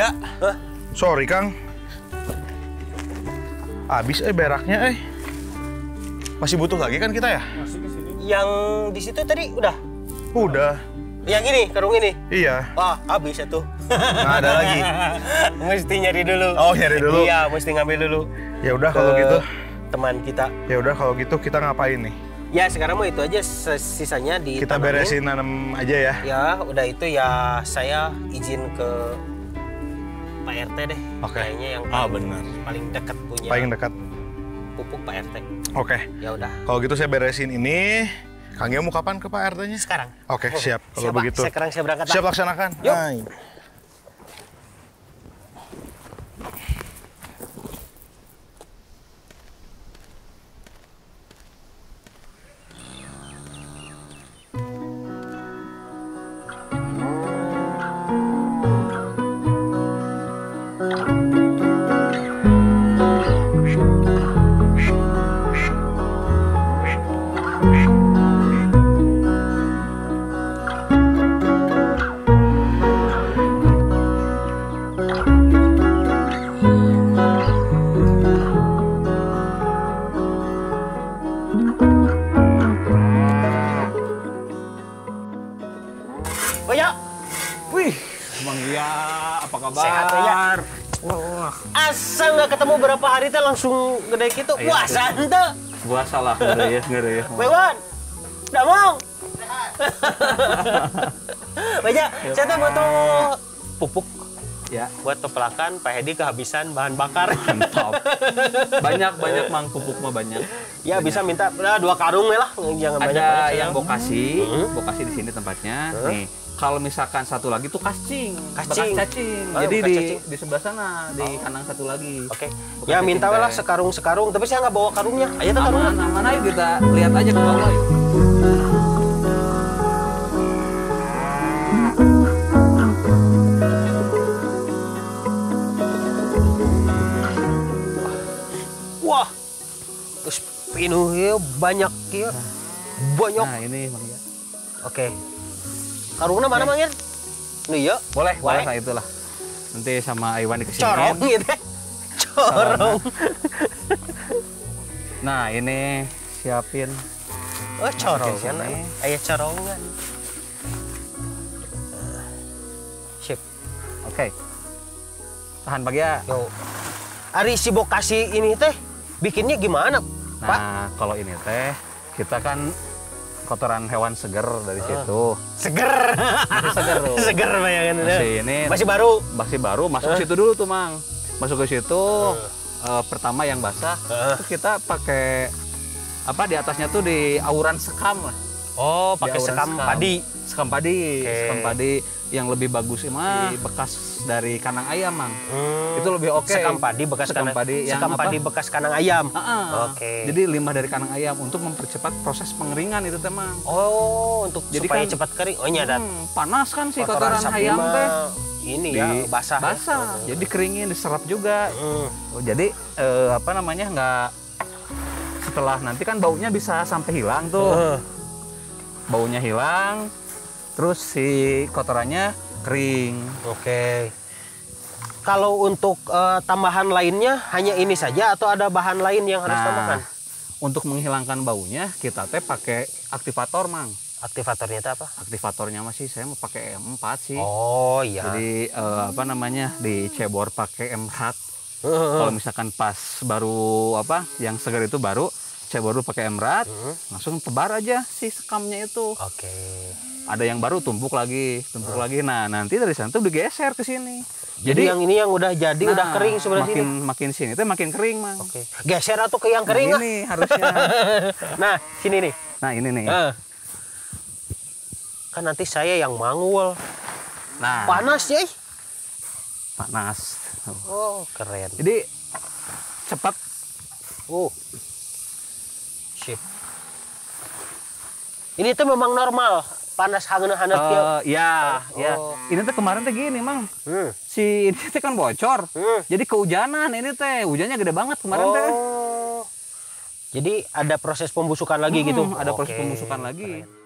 Ya. Hah? Sorry, Kang. Habis beraknya. Masih butuh lagi kan kita ya? Masih di sini. Yang di situ tadi udah? Udah. Yang ini, karung ini? Iya. Wah, habis ya tuh. Nggak ada lagi. Mesti nyari dulu. Oh, nyari dulu. Iya, mesti ngambil dulu. Ya udah kalau gitu. Teman kita. Ya udah kalau gitu kita ngapain nih? Ya sekarang mah itu aja, sisanya di Kita beresin nanam aja ya. Ya udah itu ya saya izin ke Pak RT deh. Oke. Kayaknya yang Benar. paling dekat punya. Paling dekat. Pupuk Pak RT. Oke. Ya udah. Kalau gitu saya beresin ini. Kang Gia mau kapan ke Pak RT-nya? Sekarang. Oke, siap. Kalau Siap, Pak. begitu. Sekarang saya berangkat. Pak. Siap laksanakan. Yuk. Hai. Oh ya. Wih, Bang Gia, apa kabar? Sehat ya. Wah, Asa nggak ketemu berapa hari teh langsung gede gitu. Iya, Wah, iya. santai. gua salah nggak ada ya. Wewan. Nggak mau. Baja, saya tuh butuh pupuk Ya, buat pepelakan. Pak Hedi kehabisan bahan bakar. mantap. Banyak Mang, pupuk mah banyak. Ya bisa minta 2 karung ya lah, jangan Ada banyak. yang bokasi, bokasi di sini tempatnya. Nih, kalau misalkan satu lagi tuh kascing, Kascing. bekas cacing. Oh, Jadi bekas di cacing. di sebelah sana, di kandang satu lagi. Oke. Bekas Ya cacing minta teh. lah sekarung, tapi saya nggak bawa karungnya. Ayo tuh karungnya. Aman, aman ayo kita lihat aja ke bawah yuk. Wah, terus pinuh ya banyak ya, banyak. Nah, ini Bang ya. Oke. Karungnya mana Mang Yan? Nih ya. Boleh, Boleh. lah itulah. Nanti sama Iwan dikesinin. Corong gitu. Corong. Nah, ini siapin. Oh, corongan. sini. Aya corongan. Sip. Oke. Tahan Bang ya. Yo. Ari si bokasi ini teh bikinnya gimana, Pak? Nah, kalau ini teh kita kan kotoran hewan seger dari situ. Seger. Masih seger tuh. Seger bayangan itu. Masih ini Masih baru. masih baru masuk situ dulu tuh, Mang. Masuk ke situ pertama yang basah. Terus kita pakai apa di atasnya tuh di auran sekam lah. Oh, Di pakai auran sekam padi. Sekam padi. Oke. Sekam padi yang lebih bagus mah bekas dari kandang ayam, Mang. Itu lebih oke. Sekam padi bekas Sekam kandang. padi yang Sekam apa? padi bekas kandang ayam. Oke. Jadi limbah dari kandang ayam untuk mempercepat proses pengeringan itu teh, Mang. Oh, untuk Jadi supaya kan- cepat kering. Oh, nyadat. Panas kan si Kotoran kotoran sapi ayam mah teh. ini ya basah. ya. Basah. Jadi keringin, diserap juga. Oh, jadi apa namanya nggak setelah nanti kan baunya bisa sampai hilang tuh. Baunya hilang, terus si kotorannya kering. Oke. Kalau untuk tambahan lainnya hanya ini saja atau ada bahan lain yang harus tambahkan? Untuk menghilangkan baunya kita teh pakai aktivator, Mang. Aktivatornya itu apa? Aktivatornya masih saya mau pakai M4 sih. Oh iya. Jadi apa namanya dicebor pakai M4. Kalau misalkan pas baru apa yang segar itu baru cebor dulu pakai M4, langsung tebar aja si sekamnya itu. Oke. Ada yang baru tumpuk lagi. Nah, nanti dari sana tuh digeser ke sini. Jadi yang ini yang udah jadi udah kering sebelah makin, sini. Makin sini tuh makin kering, Mang. Oke. Geser atau ke yang kering Nah, ah? ini harusnya. Nah, sini nih. Nah, ini nih. Kan nanti saya yang mangul. Nah, Panas ya? panas. Oh, keren. Jadi cepat. Sip. Ini tuh memang normal. Panas hangat-hangat ya. Ya. Oh. Ini tuh kemarin tuh gini, Mang. Hmm. Si ini teh kan bocor. Jadi kehujanan ini teh. Hujannya gede banget kemarin teh. Oh. Jadi ada proses pembusukan lagi gitu. Ada proses Oke, pembusukan lagi. keren.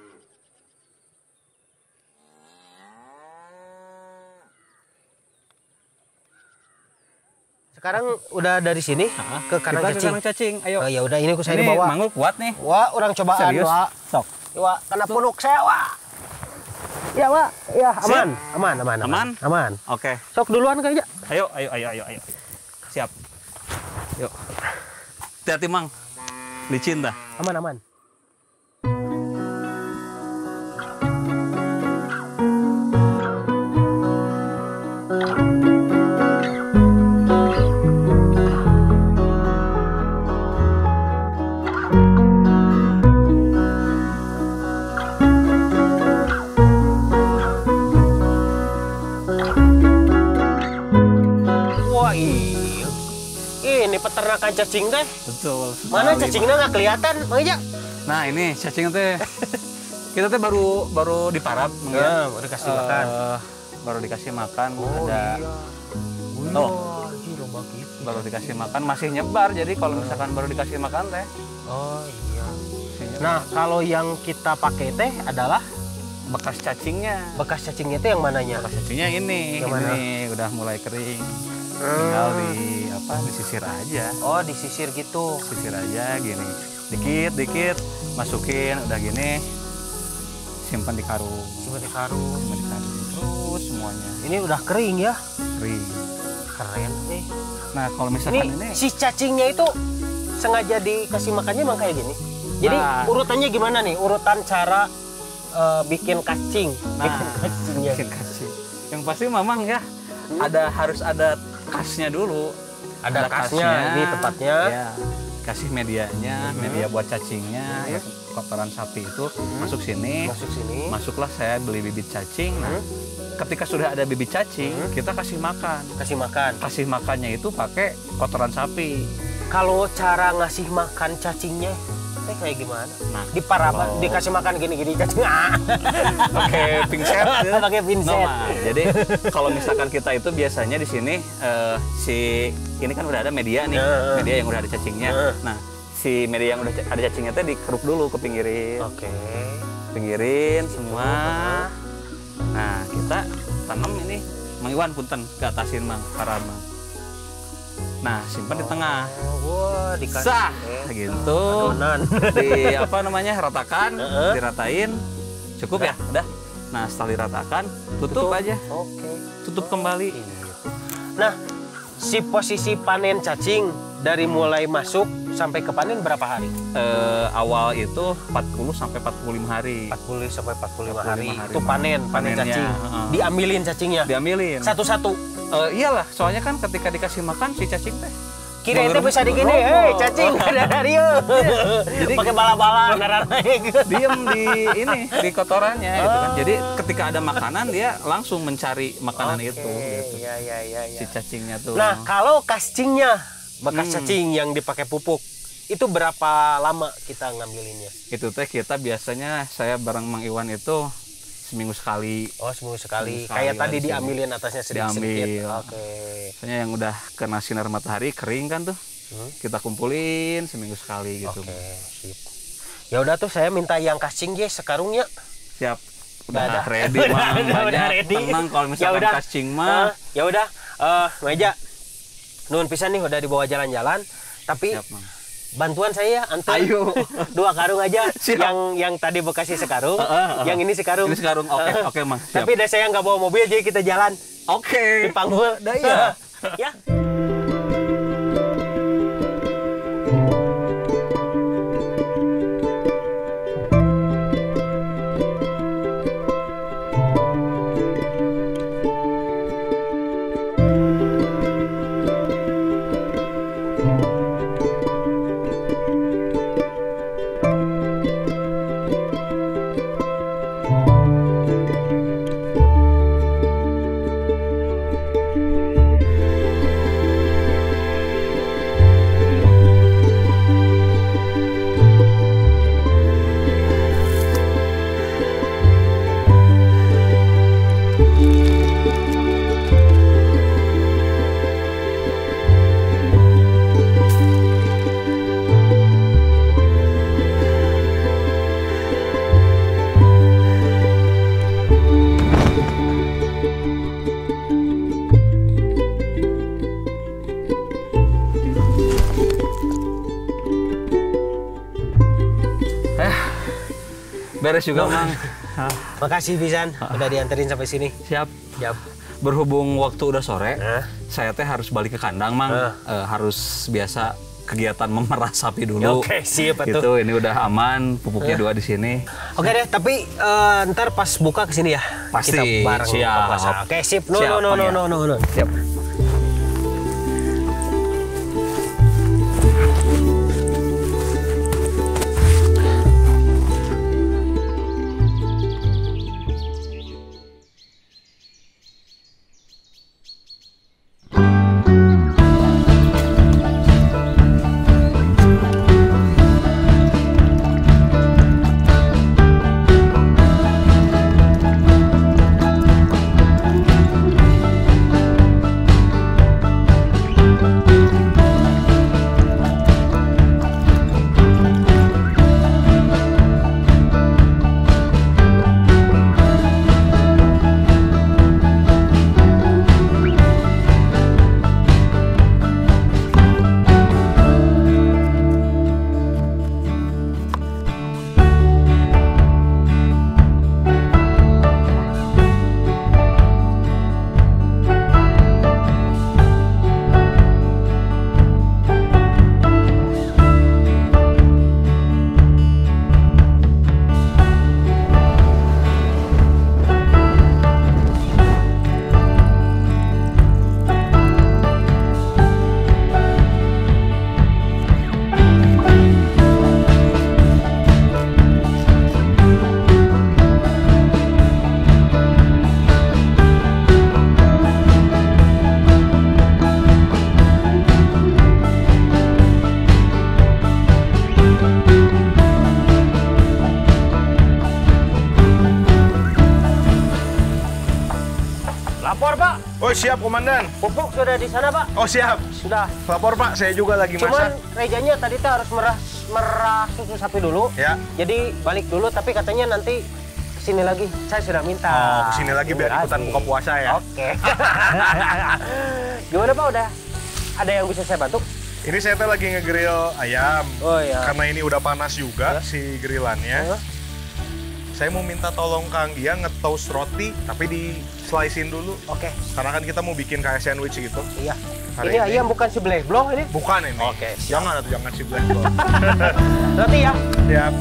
Sekarang udah dari sini ke Kita kandang ke cacing. kandang cacing. Ayo. Oh, ya udah ini saya Ini dibawa. manggul kuat nih. Wah, orang cobaan, Serius? Wak. Sok. Wak, kena punuk saya, Wak. Ya, Wak. Ya, aman. Aman. Aman. Oke. Sok duluan kayaknya. Ayo. Siap. Yuk. Hati-hati, Mang. Licin dah. Aman. Wah, iya. Ini peternakan cacing teh. Betul. Mana sekali, cacingnya nggak kelihatan, Mang Eja? Nah, ini cacing teh. Kita teh baru diparab, Mang ya. Ya, udah kasih makan. Baru dikasih makan. Oh, ada iya. Tuh. Iya, lomba gitu. baru dikasih makan masih nyebar. Jadi kalau misalkan baru dikasih makan teh Oh, iya. masih nyebar. Nah, kalau yang kita pakai teh adalah bekas cacingnya. bekas cacingnya itu yang mananya? Bekas cacingnya ini, Yang mana? ini udah mulai kering. Tinggal disisir aja. Oh, disisir gitu. Sisir aja gini. Dikit masukin udah gini. Simpan di karung. Seperti karung. Simpan di karung. Terus semuanya Ini udah kering ya? kering. Keren nih. Nah, kalau Ini misalkan ini si cacingnya itu sengaja dikasih makannya emang kayak gini. Jadi Nah. urutannya gimana nih? Urutan cara bikin kacing. Nah, Bikin kacingnya. bikin kacing. Yang pasti Mamang ya, harus ada kasnya dulu. Ada kasnya, ini tempatnya. Ya, kasih medianya, media buat cacingnya, ya, kotoran sapi itu masuk sini. Masuk sini. Masuklah saya beli bibit cacing. Nah, ketika sudah ada bibit cacing, kita kasih makan. Kasih makan. Kasih makannya itu pakai kotoran sapi. Kalau cara ngasih makan cacingnya kayak gimana? Nah, Diparaba, kalau- dikasih makan gini-gini cacing. pakai pinset. Pakai pinset. Nah, jadi kalau misalkan kita itu biasanya di sini ini kan udah ada media nih, media yang udah ada cacingnya. Nah, si media yang udah ada cacingnya teh dikeruk dulu ke pinggirin. Oke. Pinggirin semua. Nah, kita tanam ini Mang Iwan punten ke atasin Mang Parama. Nah, simpan di tengah. Wah, dikasih. Sah, gitu. Adonan. Di apa namanya? Ratakan, diratain. Cukup ya? Udah. Nah, setelah diratakan, tutup aja. Oke. Tutup kembali. Nah, si posisi panen cacing dari mulai masuk sampai ke panen berapa hari? Awal itu 40 sampai 45 hari. 40 sampai 45 hari, hari. Itu panen panennya, cacing. heeh. Diambilin cacingnya. Diambilin. Satu-satu. Iyalah, soalnya kan ketika dikasih makan si cacing teh. Kira itu bisa digini, hei cacing dari Jadi pakai bala-bala naik. diem di kotorannya gitu kan. Jadi ketika ada makanan dia langsung mencari makanan itu gitu. Iya. Si cacingnya tuh. Nah, kalau cacingnya bekas cacing yang dipakai pupuk, itu berapa lama kita ngambilinnya? Itu teh kita biasanya saya bareng Mang Iwan itu seminggu sekali. Oh, seminggu sekali. Seminggu sekali Kayak lah tadi di sini. diambilin atasnya sedikit-sedikit. Diambil. Oke. Soalnya yang udah kena sinar matahari kering kan tuh. Kita kumpulin seminggu sekali gitu. Oke, sip. Ya udah tuh saya minta yang cacing ya sekarungnya. Siap. Udah Udah ada. ready Mang. Udah Banyak. ready. Tenang kalau misalkan Ya udah. cacing mah. Ya udah, Meja. Nuhun pisan nih udah dibawa jalan-jalan, tapi Siap, Mang. bantuan saya antar Ayo. 2 karung aja. Siap. Yang tadi bekasnya sekarung, yang ini sekarung. Ini sekarang oke Mang. Siap. Tapi dah saya nggak bawa mobil jadi kita jalan Oke. dipanggul. Dah ya. Ya. Beres juga, Mang. Makasih pisan udah dianterin sampai sini. Siap. Siap. Berhubung waktu udah sore, saya teh harus balik ke kandang, Mang. Harus biasa kegiatan memerah sapi dulu. Oke, siap Gitu, tuh. ini udah aman, pupuknya 2 di sini. Oke deh, tapi ntar pas buka kesini ya. Pasti, Kita bareng siap. buka puasa. Oke, sip. Siap, Bang, ya. No. Siap. Lapor, Pak. Oh siap komandan. Pupuk sudah di sana, Pak. Oh siap. Sudah. Lapor Pak, saya juga lagi Cuman masak. rejanya tadi tuh harus merah susu sapi dulu. Ya. Jadi balik dulu, tapi katanya nanti kesini lagi. Saya sudah minta. Oh kesini lagi biar ikutan buka puasa ya. Oke. Gimana, Pak? Udah ada yang bisa saya bantu? Ini saya tuh lagi ngegrill ayam. Oh iya. Karena ini udah panas juga si grillannya. Saya mau minta tolong Kang Gia nge-toast roti, tapi di-slicein dulu. Oke. Karena kan kita mau bikin kayak sandwich gitu. Iya. Hari Ini ini. ayam bukan si Black Block ini? Bukan ini. Oke. Jangan si black box. Roti ya? Siap.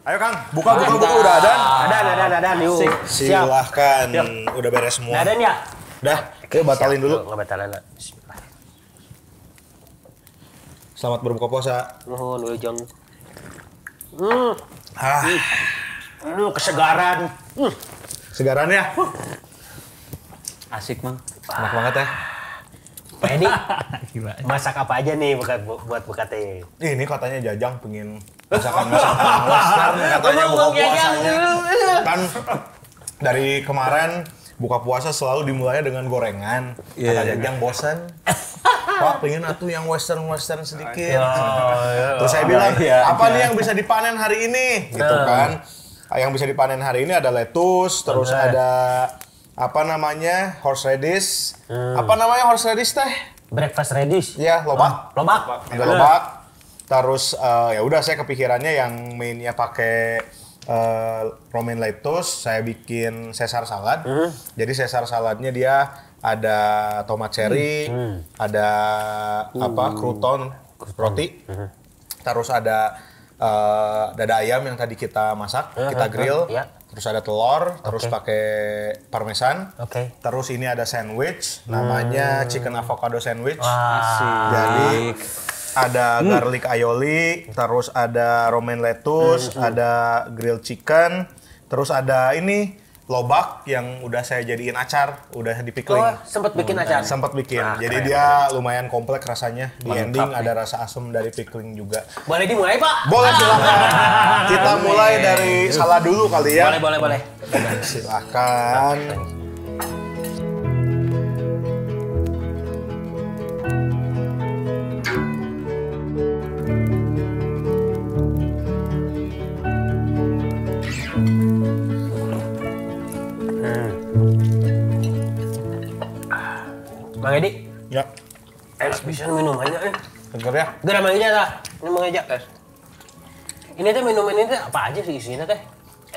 Ayo Kang, buka udah ada. Ada. Yuk. Siap. Silahkan, udah beres semua. Ada ya? Udah, oke batalin dulu. Batalin. Bismillah. Selamat berbuka puasa. Nuhun wilujeng. Ah, Kesegaran. segaran ya. Asik, Mang. Enak banget ya. Pak Edi, Gila. masak apa aja nih buat buka teh? Ini katanya Jajang pengen masakan western katanya buka puasanya. Kan dari kemarin buka puasa selalu dimulainya dengan gorengan. Kata Jajang bosan. Pak pengen atuh yang western sedikit. Terus saya bilang, apa nih yang bisa dipanen hari ini? Gitu kan. Yang bisa dipanen hari ini ada lettuce, terus ada apa namanya horseradish. Apa namanya horseradish teh? Breakfast radish. Ya, lobak. Ada lobak. Terus ya udah saya kepikirannya yang mainnya pakai romaine lettuce, saya bikin Caesar salad. Jadi Caesar saladnya dia ada tomat cherry, ada apa crouton roti. Terus ada dada ayam yang tadi kita masak, kita grill. Terus ada telur, terus pakai parmesan. Terus ini ada sandwich, namanya chicken avocado sandwich. Jadi ada garlic aioli, terus ada romaine lettuce, ada grilled chicken, terus ada ini lobak yang udah saya jadiin acar, udah di pickling. Oh, sempat bikin acar? Sempat bikin. Jadi dia lumayan kompleks rasanya. Di ending ada rasa asam dari pickling juga. Boleh dimulai, Pak? Boleh, silakan. Kita mulai dari salad dulu kali ya. Boleh. Silakan. Bang Edi, Ya, enak bisa minum aja. seger ya. Gak Mang Edi tak? Minum aja. Ini teh minum ini teh apa aja sih isinya teh?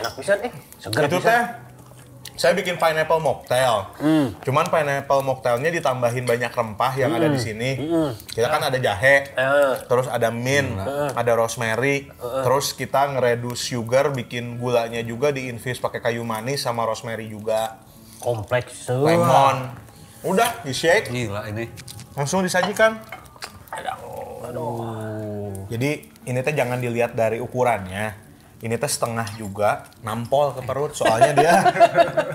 Enak pisan seger Itu pisan. teh saya bikin pineapple mocktail. Cuman pineapple mocktailnya ditambahin banyak rempah yang ada di sini. Kita kan ada jahe, terus ada mint, ada rosemary, terus kita ngereduce sugar, bikin gulanya juga diinfuse pakai kayu manis sama rosemary juga. Kompleks. Lemon. Udah, di-shake. Gila ini. Langsung disajikan. Jadi ini teh jangan dilihat dari ukurannya. Ini teh setengah juga, nampol ke perut. Soalnya dia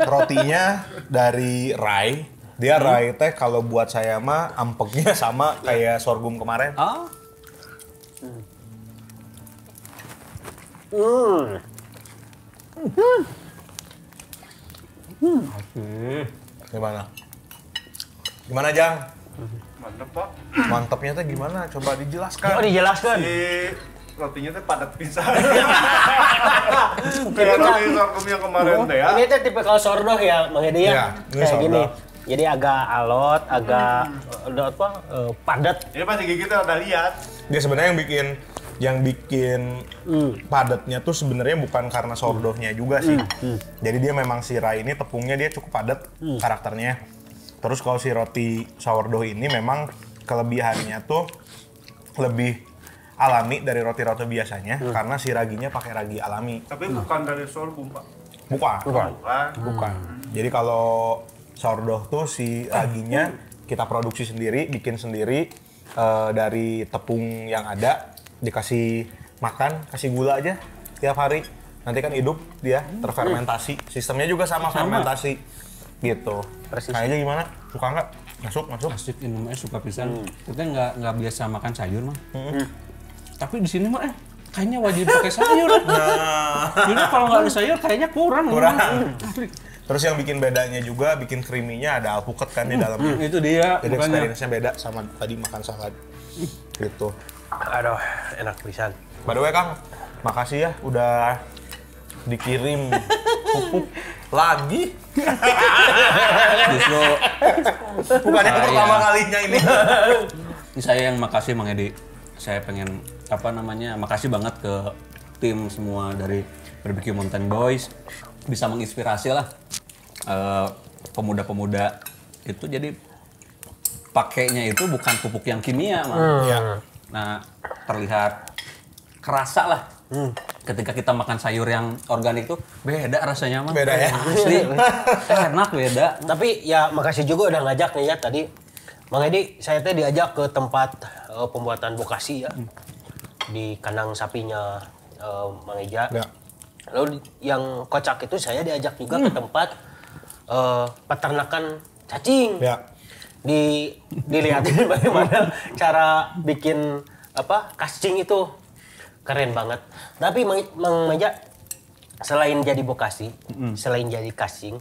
rotinya dari rye. Dia rye teh kalau buat saya mah ampeknya sama kayak sorghum kemarin. Gimana Jang? Mantep Pak. Mantepnya teh gimana? Coba dijelaskan. Oh, dijelaskan. Si rotinya tuh padat pisan. Kayak roti sorghum yang kemarin teh ya. Ini teh tipe kalau sourdough ya, Mang Edi ya. Iya, ini Kayak gini. sourdough. Jadi agak alot, agak padat. Ini pasti kita udah lihat. Dia sebenarnya yang bikin padatnya tuh sebenarnya bukan karena sourdoughnya juga sih. Jadi dia memang si rye ini tepungnya dia cukup padat karakternya. Terus kalau si roti sourdough ini memang kelebihannya tuh lebih alami dari roti-roti biasanya karena si raginya pakai ragi alami. Tapi bukan dari sorghum Pak. Bukan. Jadi kalau sourdough tuh si raginya kita produksi sendiri, bikin sendiri dari tepung yang ada, dikasih makan, kasih gula aja tiap hari. Nanti kan hidup dia terfermentasi. Sistemnya juga sama fermentasi gitu. Kayaknya gimana? Suka nggak? Masuk. Asik minumnya suka pisan. Kita nggak biasa makan sayur mah. Tapi di sini mah kayaknya wajib pakai sayur. Jadi kalau nggak ada sayur kayaknya kurang. Terus yang bikin bedanya juga, bikin creamy-nya ada alpukat kan di dalamnya. Itu dia. Jadi Makanya. experience-nya beda sama tadi makan salad. Gitu. Aduh, enak pisan. By the way Kang, makasih ya udah dikirim pupuk lagi. Justru Bukan yang pertama kalinya ini. ini saya yang makasih Mang Edi. Saya pengen makasih banget ke tim semua dari Barbecue Mountain Boys, bisa menginspirasi lah pemuda-pemuda itu, jadi pakainya itu bukan pupuk yang kimia, Mang. Iya. Nah, terlihat kerasa lah ketika kita makan sayur yang organik tuh beda rasanya mah. Beda ya? Asli. Enak beda. Tapi ya makasih juga udah ngajak nih ya tadi. Mang Edi, saya teh diajak ke tempat pembuatan bokasi ya. Di kandang sapinya Mang Eja. Ya. Lalu yang kocak itu saya diajak juga ke tempat peternakan cacing. Ya. Dilihatin bagaimana cara bikin casing itu keren banget. Tapi Mang Eja selain jadi bokasi, selain jadi casing,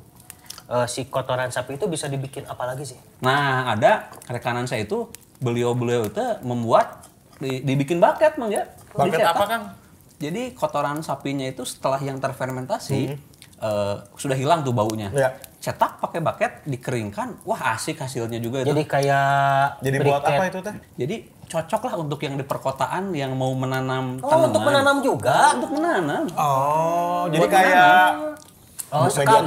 si kotoran sapi itu bisa dibikin apa lagi sih? Nah, ada rekanan saya itu beliau itu membuat dibikin bucket, Mang ya. Bucket Dicetak. apa, Kang? Jadi kotoran sapinya itu setelah yang terfermentasi sudah hilang tuh baunya. Ya. Cetak pakai bucket, dikeringkan, wah asik hasilnya juga itu. Jadi kayak Jadi buat briquette. apa itu teh? Jadi cocok lah untuk yang di perkotaan yang mau menanam Oh, tanaman. untuk menanam juga? Untuk menanam. Oh, jadi Buat kayak Oh, sekam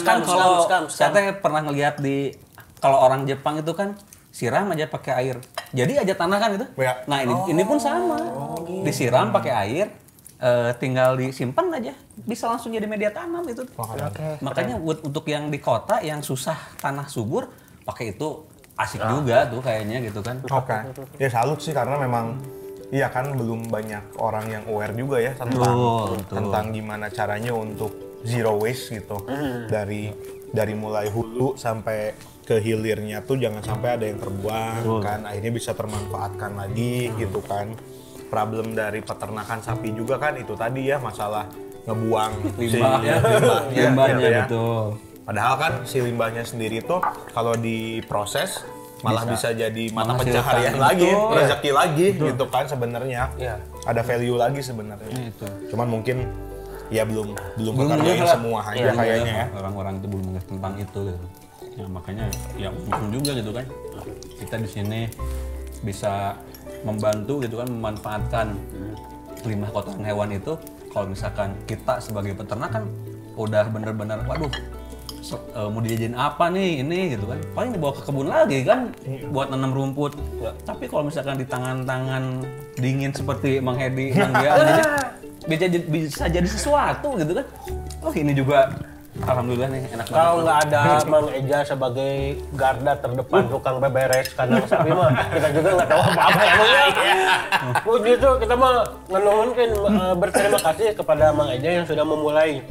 Kan kalau skam. saya teh pernah ngeliat kalau orang Jepang itu kan siram aja pakai air. Jadi aja tanah kan itu. Ya. Nah, ini pun sama. Disiram pakai air, tinggal disimpan aja. Bisa langsung jadi media tanam itu. Makanya untuk yang di kota yang susah tanah subur, pakai itu asik juga tuh kayaknya gitu kan. Oke. Ya salut sih karena memang iya kan belum banyak orang yang aware juga ya Betul. tentang gimana caranya untuk zero waste gitu. Dari mulai hulu sampai ke hilirnya tuh jangan sampai ada yang terbuang kan. Akhirnya bisa termanfaatkan lagi gitu kan. Problem dari peternakan sapi juga kan itu tadi ya masalah ngebuang Limbahnya ya. betul. Padahal kan si limbahnya sendiri tuh kalau diproses malah bisa jadi mata menghasilkan. pencaharian lagi, Betul. rezeki lagi gitu kan sebenarnya. Iya. Ada value lagi sebenarnya. Itu. Cuman mungkin ya belum Belum kekerjain ngeh lah. semua aja Iya, kayaknya ya. Orang-orang itu belum ngeh tentang itu gitu. Ya makanya ya untung juga gitu kan. Kita di sini bisa membantu gitu kan memanfaatkan limbah kotoran hewan itu. Kalau misalkan kita sebagai peternak kan udah bener-bener waduh mau dijadiin apa nih ini gitu kan. Paling dibawa ke kebun lagi kan buat nanam rumput. Tapi kalau misalkan di tangan-tangan dingin seperti Mang Hedi, Mang Dia bisa jadi sesuatu gitu kan. Oh ini juga alhamdulillah nih enak banget. Kalau nggak ada Mang Eja sebagai garda terdepan tukang beberes kandang sapi mah kita juga nggak tahu apa-apa ya. Justru kita mah ngenuhunkeun berterima kasih kepada Mang Eja yang sudah memulai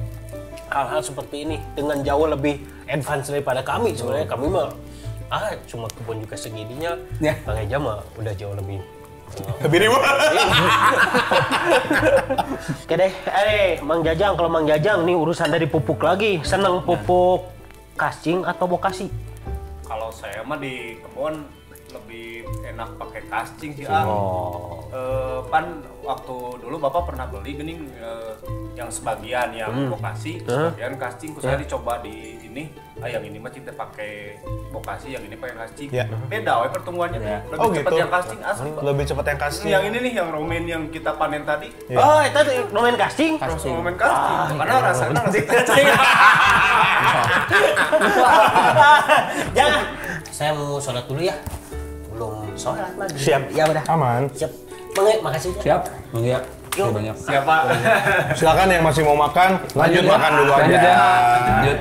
hal-hal seperti ini dengan jauh lebih advance daripada kami sebenarnya. Kami mah cuma kebun juga segininya. Ya. Mang Eja mah udah jauh lebih Lebih ribet. Oke deh, Mang Jajang, kalau Mang Jajang nih urusan dari pupuk lagi. Seneng pupuk casing atau bokasi? Kalau saya mah di kebun lebih enak pakai casing sih. Pan waktu dulu Bapak pernah beli gening yang sebagian yang bokasi, sebagian casing. Saya dicoba di ini, yang ini mah kita pakai bokasi, yang ini pakai casing. Ya. Beda we pertumbuhannya. Ya. Lebih Oh, cepat gitu. yang casing asli, Pak. Lebih cepat yang kasih. Yang ini nih yang romaine yang kita panen tadi. Ya. Oh, itu nomen casing? Romaine casing. Karena rasanya nasi cacing. Jangan. Saya mau sholat dulu ya. Belum sholat lagi. Siap. Ya udah. Aman. Siap. Mang, makasih. Siap, Mang ya. Yuk. Banyak. Siapa? Silakan yang masih mau makan, lanjut ya. makan dulu Lanjut aja. ya. Lanjut.